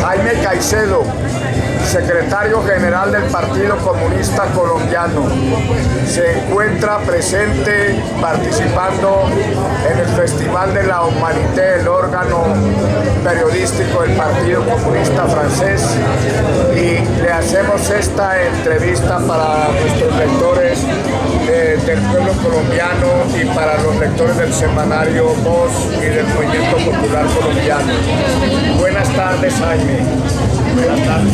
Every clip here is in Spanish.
Jaime Caicedo, secretario general del Partido Comunista Colombiano, se encuentra presente participando en el Festival de la Humanité, el órgano periodístico del Partido Comunista Francés, y le hacemos esta entrevista para nuestros lectores del pueblo colombiano y para los lectores del semanario Voz y del Movimiento Popular Colombiano. Buenas tardes, Jaime. Buenas tardes.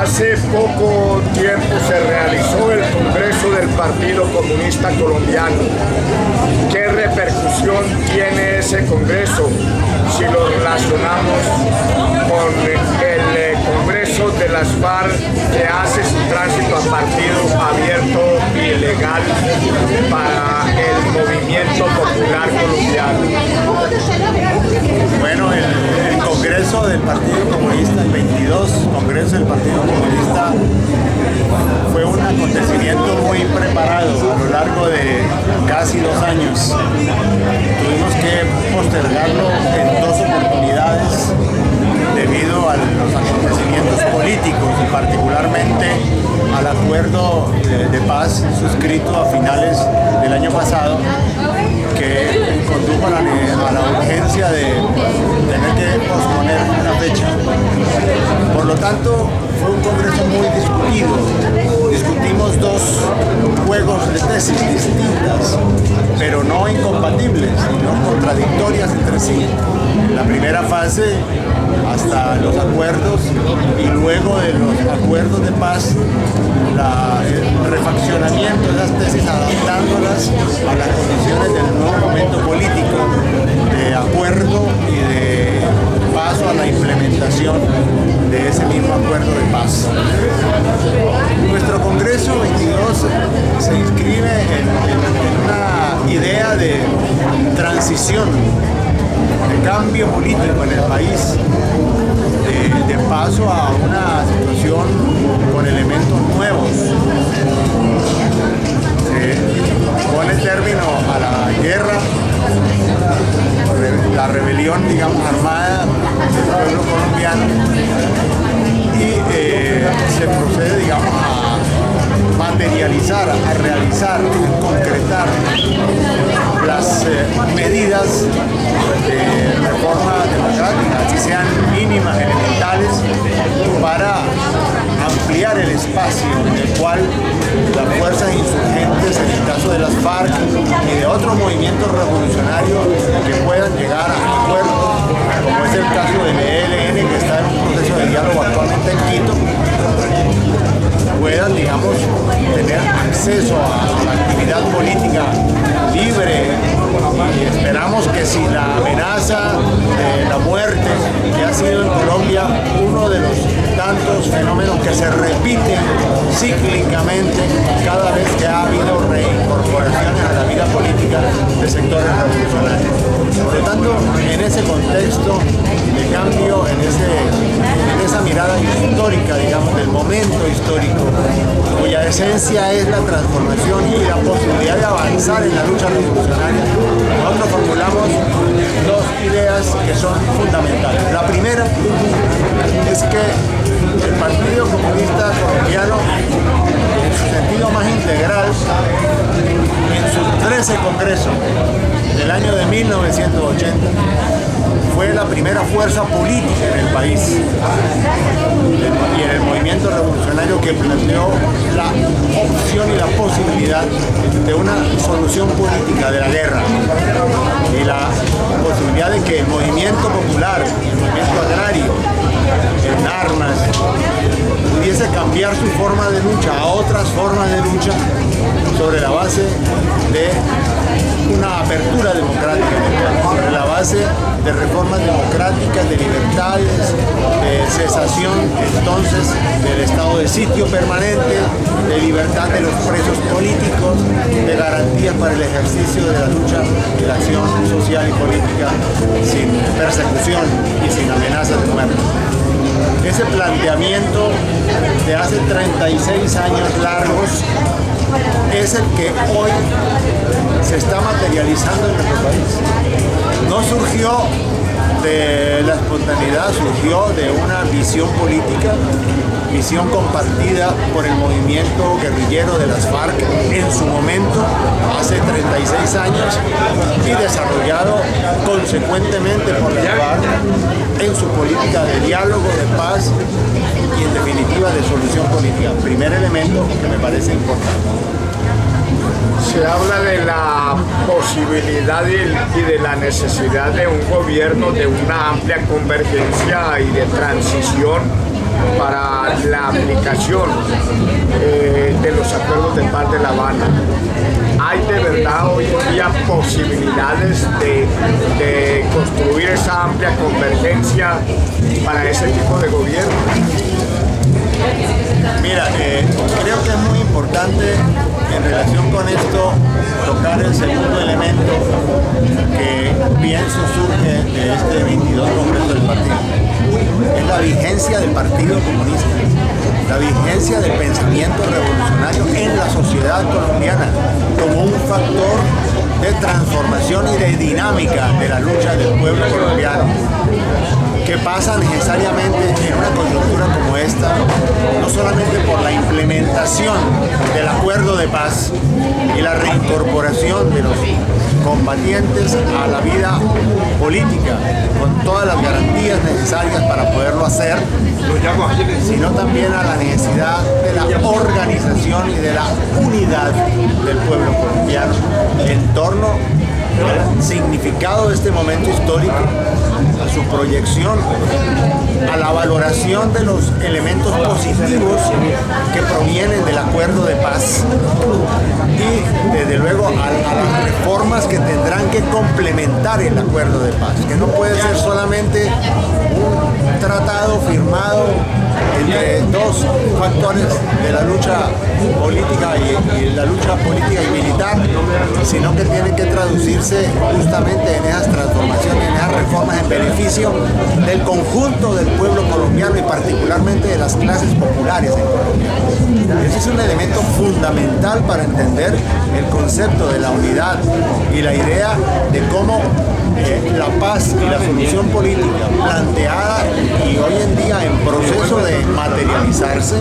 Hace poco tiempo se realizó el Congreso del Partido Comunista Colombiano. ¿Qué repercusión tiene ese Congreso si lo relacionamos con el Congreso de las FARC, que hace su tránsito a partido abierto y legal para el movimiento popular colombiano? Bueno, el Congreso del Partido Comunista, el 22 Congreso del Partido Comunista, fue un acontecimiento muy preparado a lo largo de casi 2 años. Tuvimos que postergarlo en 2 oportunidades debido a los acontecimientos políticos y particularmente al acuerdo de paz suscrito a finales del año pasado, que condujo a la urgencia de tener que posponer una fecha. Por lo tanto, fue un congreso muy discutido. Discutimos 2 juegos de tesis distintas, pero no incompatibles, sino contradictorias entre sí. En la primera fase, hasta los acuerdos, y luego de los acuerdos de paz, el refaccionamiento de esas tesis, adaptándolas a las condiciones del nuevo momento político de acuerdo y de paso a la implementación de ese mismo acuerdo de paz. Nuestro Congreso 22 se inscribe en una idea de transición, de cambio político en el país, de paso a una situación con elementos nuevos. Pone término a la guerra, la rebelión, digamos, armada del pueblo colombiano, y se procede, digamos, a materializar, a realizar, a concretar las medidas de reforma democrática, que sean mínimas, elementales, para ampliar el espacio en el cual las fuerzas insurgentes, en el caso de las FARC y de otros movimientos revolucionarios que puedan llegar a acuerdos, como es el caso del ELN, que está en un proceso de diálogo actualmente en Quito, puedan, digamos, tener acceso a la actividad política libre. Y esperamos que si la amenaza de la muerte, que ha sido en Colombia uno de los tantos fenómenos que se repiten cíclicamente cada vez que ha habido reincorporaciones a la vida política de sectores revolucionarios. Por lo tanto, en ese contexto de cambio, en esa mirada histórica, digamos, del momento histórico, cuya esencia es la transformación y la posibilidad de avanzar en la lucha revolucionaria, nosotros formulamos 2 ideas que son fundamentales. La primera es que el Partido Comunista Colombiano, en su sentido más integral, en su 13 Congreso del año de 1980, fue la primera fuerza política en el país y en el movimiento revolucionario que planteó la opción y la posibilidad de una solución política de la guerra y la posibilidad de que el movimiento popular, el movimiento agrario, en armas, pudiese cambiar su forma de lucha a otras formas de lucha sobre la base de una apertura democrática, sobre la base de reformas democráticas, de libertades, de cesación entonces del estado de sitio permanente, de libertad de los presos políticos, de garantías para el ejercicio de la lucha y la acción social y política sin persecución y sin amenazas de muerte. Ese planteamiento de hace 36 años largos es el que hoy se está materializando en nuestro país. No surgió de la espontaneidad surgió de una visión política, visión compartida por el movimiento guerrillero de las FARC en su momento, hace 36 años, y desarrollado consecuentemente por las FARC en su política de diálogo, de paz y en definitiva de solución política. Primer elemento que me parece importante. Se habla de la posibilidad y de la necesidad de un gobierno de una amplia convergencia y de transición para la aplicación de los acuerdos de paz de La Habana. ¿Hay de verdad hoy en día posibilidades de construir esa amplia convergencia para ese tipo de gobierno? Mira, creo que es muy importante en relación con esto tocar el segundo elemento que pienso surge de este 22 Congreso del Partido. Es la vigencia del Partido Comunista, la vigencia del pensamiento revolucionario en la sociedad colombiana como un factor de transformación y de dinámica de la lucha del pueblo colombiano, que pasa necesariamente en una coyuntura como esta, no solamente por la implementación del acuerdo de paz y la reincorporación de los combatientes a la vida política, con todas las garantías necesarias para poderlo hacer, sino también a la necesidad de la organización y de la unidad del pueblo colombiano en torno al significado de este momento histórico, a su proyección, a la valoración de los elementos positivos que provienen del acuerdo de paz y desde luego a las reformas que tendrán que complementar el acuerdo de paz, que no puede ser solamente un tratado firmado entre dos factores de la lucha política y la lucha política y militar, sino que tiene que traducirse justamente en esas transformaciones, en esas reformas en beneficio del conjunto del pueblo colombiano y particularmente de las clases populares en Colombia. Ese es un elemento fundamental para entender el concepto de la unidad y la idea de cómo la paz y la solución política planteada y hoy en día en proceso de materializarse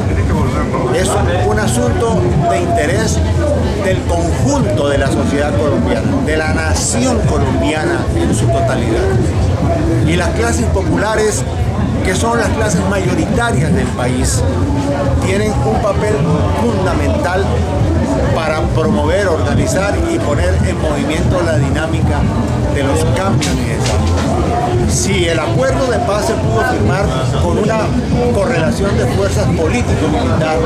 es un asunto de interés del conjunto de la sociedad colombiana, de la nación colombiana en su totalidad. Y las clases populares, que son las clases mayoritarias del país, tienen un papel fundamental para promover, organizar y poner en movimiento la dinámica de los cambios necesarios. Si el acuerdo de paz se pudo firmar con una correlación de fuerzas político-militar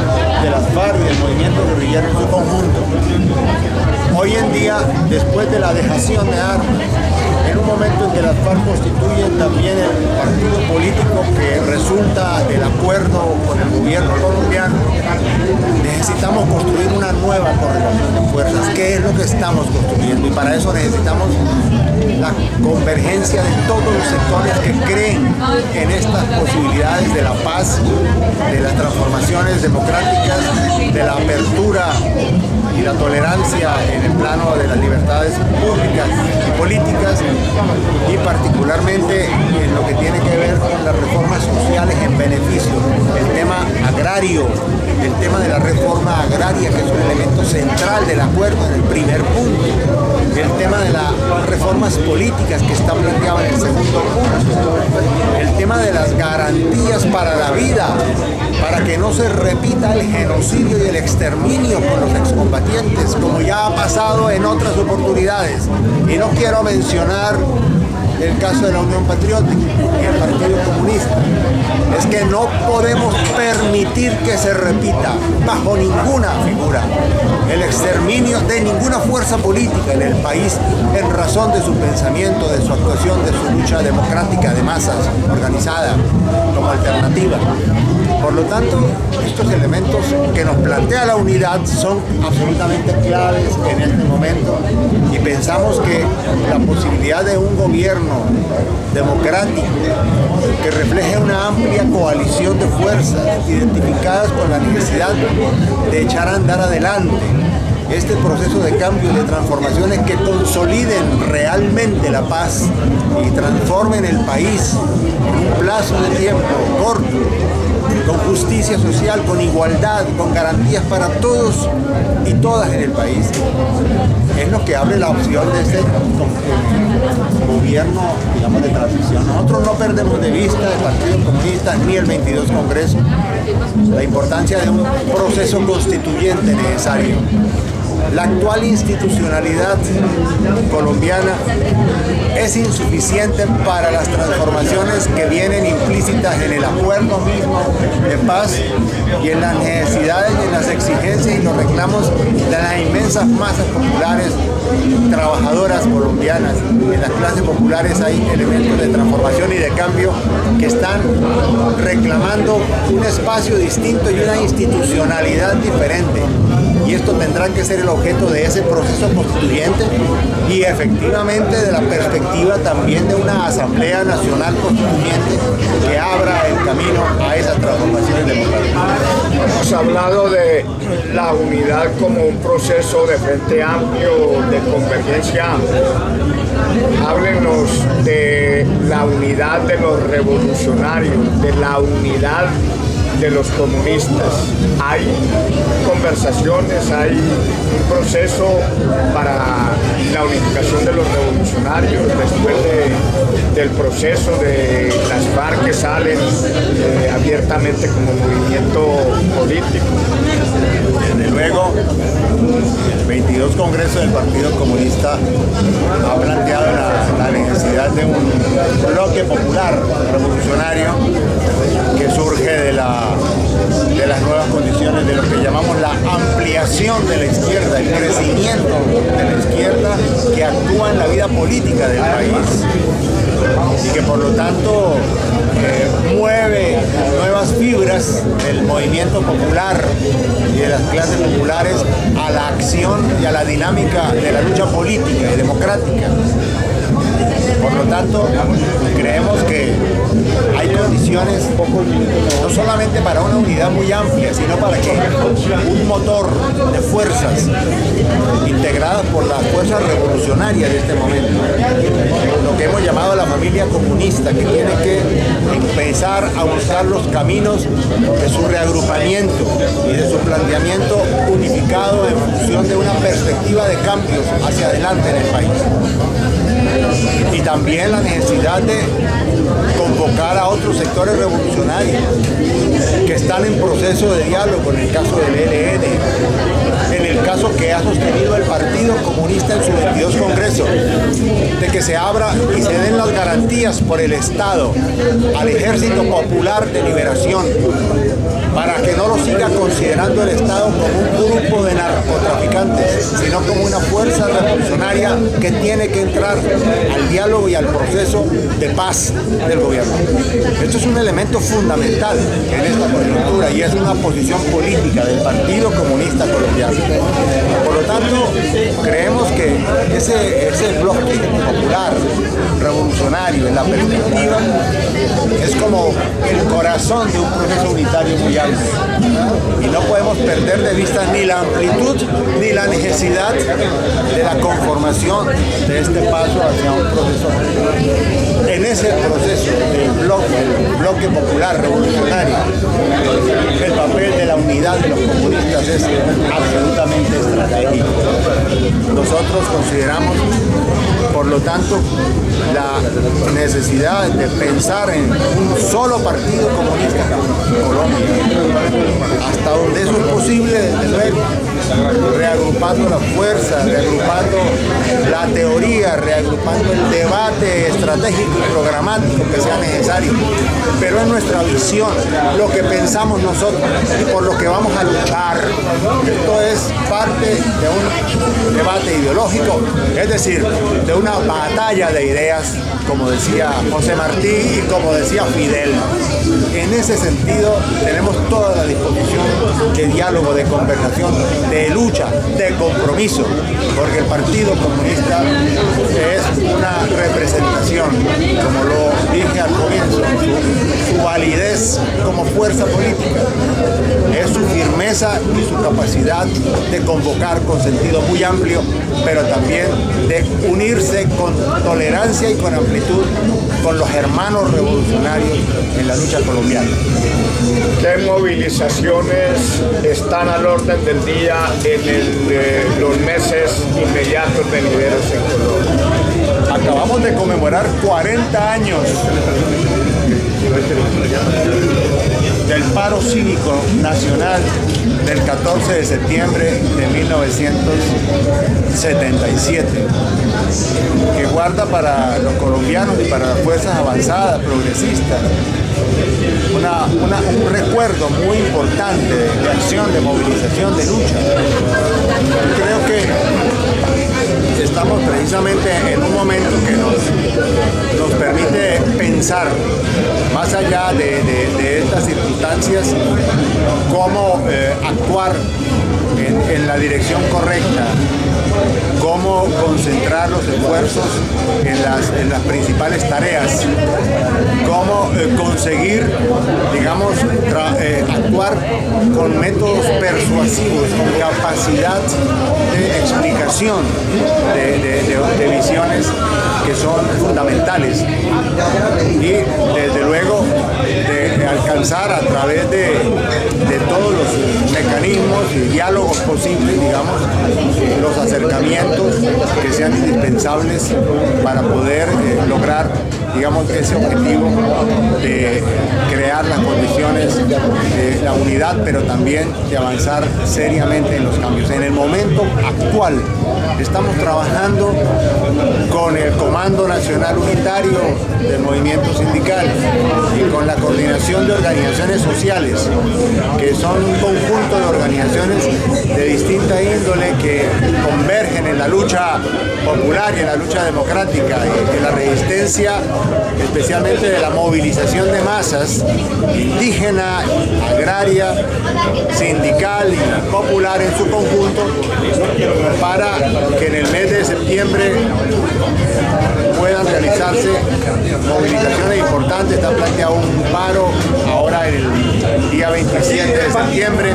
de las FARC y del movimiento guerrillero en su conjunto, hoy en día, después de la dejación de armas, en un momento en que las FARC constituyen también el partido político que resulta del acuerdo con el gobierno colombiano, necesitamos construir una nueva correlación de fuerzas, que es lo que estamos construyendo, y para eso necesitamos la convergencia de todos los sectores que creen en estas posibilidades de la paz, de las transformaciones democráticas, de la apertura y la tolerancia en el plano de las libertades públicas y políticas, y particularmente en lo que tiene que ver con las reformas sociales en beneficio del tema agrario, el tema de la reforma agraria, que es un elemento central del acuerdo en el primer punto, el tema de las reformas políticas que está planteado en el segundo punto, el tema de las garantías para la vida, para que no se repita el genocidio y el exterminio con los excombatientes, como ya ha pasado en otras oportunidades. Y no quiero mencionar el caso de la Unión Patriótica y el Partido Comunista. Es que no podemos permitir que se repita bajo ninguna figura el exterminio de ninguna fuerza política en el país en razón de su pensamiento, de su actuación, de su lucha democrática de masas organizada como alternativa. Por lo tanto, estos elementos que nos plantea la unidad son absolutamente claves en este momento, y pensamos que la posibilidad de un gobierno democrático que refleje una amplia coalición de fuerzas identificadas con la necesidad de echar a andar adelante este proceso de cambio y de transformaciones que consoliden realmente la paz y transformen el país en un plazo de tiempo corto, con justicia social, con igualdad, con garantías para todos y todas en el país, es lo que abre la opción de este gobierno, digamos, de transición. Nosotros no perdemos de vista el Partido Comunista ni el 22 Congreso la importancia de un proceso constituyente necesario. La actual institucionalidad colombiana es insuficiente para las transformaciones que vienen implícitas en el acuerdo mismo de paz y en las necesidades y en las exigencias y los reclamos de las inmensas masas populares trabajadoras colombianas. En las clases populares hay elementos de transformación y de cambio que están reclamando un espacio distinto y una institucionalidad diferente. Y esto tendrá que ser el objeto de ese proceso constituyente y efectivamente de la perspectiva también de una Asamblea Nacional Constituyente que abra el camino a esas transformaciones democráticas. Hemos hablado de la unidad como un proceso de frente amplio, de convergencia amplia. Háblenos de la unidad de los revolucionarios, de la unidad de los comunistas. Hay conversaciones, hay un proceso para la unificación de los revolucionarios después del proceso de las FARC que salen abiertamente como movimiento político. Desde luego, el 22 Congreso del Partido Comunista ha planteado la necesidad de un bloque popular revolucionario que surge de las nuevas condiciones de lo que llamamos la ampliación de la izquierda, el crecimiento de la izquierda que actúa en la vida política del país y que por lo tanto mueve nuevas fibras del movimiento popular y de las clases populares a la acción y a la dinámica de la lucha política y democrática. Por lo tanto, creemos que hay condiciones no solamente para una unidad muy amplia, sino para que un motor de fuerzas integradas por las fuerzas revolucionarias de este momento, lo que hemos llamado la familia comunista, que tiene que empezar a buscar los caminos de su reagrupamiento y de su planteamiento unificado en función de una perspectiva de cambios hacia adelante en el país. Y también la necesidad de convocar a otros sectores revolucionarios que están en proceso de diálogo, en el caso del ELN, en el caso que ha sostenido el Partido Comunista en su 22 Congreso, de que se abra y se den las garantías por el Estado al Ejército Popular de Liberación, para que no lo siga considerando el Estado como un grupo de narcotraficantes, sino como una fuerza revolucionaria que tiene que entrar al diálogo y al proceso de paz del gobierno. Esto es un elemento fundamental en esta coyuntura y es una posición política del Partido Comunista Colombiano. Por lo tanto, creemos que ese bloque popular, revolucionario, en la perspectiva, es como el corazón de un proceso unitario muy amplio. Y no podemos perder de vista ni la amplitud ni la necesidad de la conformación de este paso hacia un proceso. En ese proceso del bloque popular revolucionario, el papel de la unidad de los comunistas es absolutamente estratégico. Nosotros consideramos, por lo tanto, la necesidad de pensar en un solo partido comunista en Colombia, hasta donde eso es posible, desde luego, reagrupando la fuerza, reagrupando la teoría, reagrupando el debate estratégico y programático que sea necesario, pero es nuestra visión, lo que pensamos nosotros y por lo que vamos a luchar. Esto es parte de un debate ideológico, es decir, de una batalla de ideas, como decía José Martí y como decía Fidel. En ese sentido tenemos toda la disposición de diálogo, de conversación, de lucha, de compromiso, porque el Partido Comunista es una representación, como lo dije al comienzo, su validez como fuerza política, es su firmeza y su capacidad de convocar con sentido muy amplio, pero también de unirse con tolerancia y con amplitud con los hermanos revolucionarios en la lucha colombiana. ¿Qué movilizaciones están al orden del día en los meses inmediatos venideros en Colombia? Acabamos de conmemorar 40 años del paro cívico nacional del 14 de septiembre de 1977, que guarda para los colombianos y para las fuerzas avanzadas, progresistas, un recuerdo muy importante de acción, de movilización, de lucha. Creo que estamos precisamente en un momento que nos permite pensar más allá de estas circunstancias, cómo actuar en la dirección correcta, cómo concentrar los esfuerzos en las principales tareas, cómo conseguir, digamos, actuar con métodos persuasivos, con capacidad de explicación de visiones que son fundamentales y desde luego de alcanzar a través de todos los mecanismos y diálogos posibles, digamos, los acercamientos que sean indispensables para poder lograr, digamos, ese objetivo de crear las condiciones de la unidad, pero también de avanzar seriamente en los cambios. En el momento actual estamos trabajando con el Comando Nacional Unitario del Movimiento Sindical y con la Coordinación de Organizaciones Sociales, que son un conjunto de organizaciones de distinta índole que convergen en la lucha popular y en la lucha democrática y en la resistencia, especialmente de la movilización de masas indígena, agraria, sindical y popular en su conjunto, para que en el mes de septiembre puedan realizarse movilizaciones importantes. Está planteado un paro ahora el día 27 de septiembre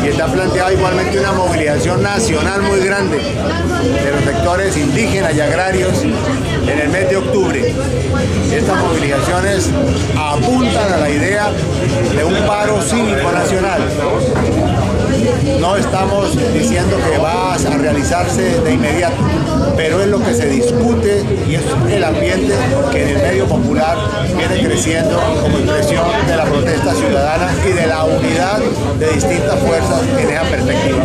y está planteada igualmente una movilización nacional muy grande de los sectores indígenas y agrarios en el mes de octubre. Estas movilizaciones apuntan a la idea de un paro cívico nacional. No estamos diciendo que va a realizarse de inmediato, pero es lo que se discute y es el ambiente que en el medio popular viene creciendo como expresión de la protesta ciudadana y de la unidad de distintas fuerzas en esa perspectiva.